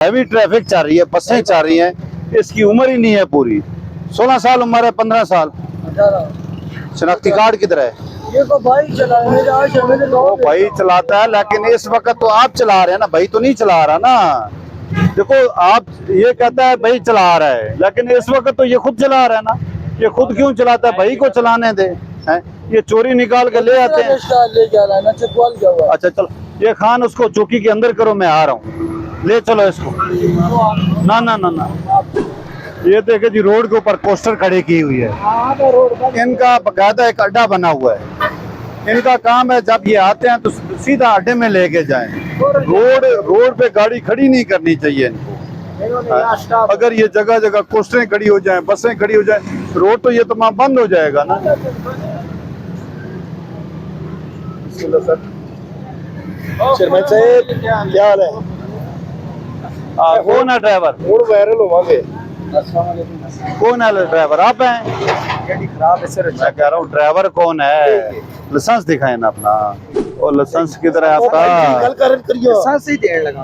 Heavy traffic चल रही है, बसें चल रही हैं, इसकी उम्र ही नहीं है पूरी। 16 साल उम्र है, 15 साल। शनाख्ती कार्ड किधर है? ये तो भाई चला है, वो भाई चलाता है, लेकिन इस वक्त तो आप चला रहे हैं ना, भाई तो नहीं चला रहा ना। देखो आप ये कहता है भाई चला रहा है, लेकिन इस वक्त तो ये खुद चला रहा है ना। ये खुद क्यों चलाता है? भाई को चलाने दे। हैं ये चोरी निकाल के ले आते हैं। ले जा रहा है ना, चकवाल क्या हुआ? अच्छा चलो, ये खान उसको चौकी के अंदर करो, मैं आ रहा हूँ, ले चलो इसको। ना ना ना ना, ये देखे जी रोड के ऊपर पोस्टर खड़े की हुई है। इनका बकायदा एक अड्डा बना हुआ है। इनका काम है जब ये आते हैं तो सीधा अड्डे में लेके जाएं। रोड पे गाड़ी खड़ी नहीं करनी चाहिए इनको। अगर ये जगह जगह पोस्टरें खड़ी हो जाएं, बसें खड़ी हो जाएं, रोड तो ये तमाम बंद हो जाएगा ना। चेयरमैन साहब क्या हाल है? कौन है ड्राइवर? Mood viral होवांगे। कौन है ड्राइवर? आप हैं? खराब है सर। मैं कह रहा हूँ ड्राइवर कौन है? लाइसेंस दिखाए ना अपना। और लाइसेंस किधर है आपका? गल करन करियो। सांस ही देने लगा।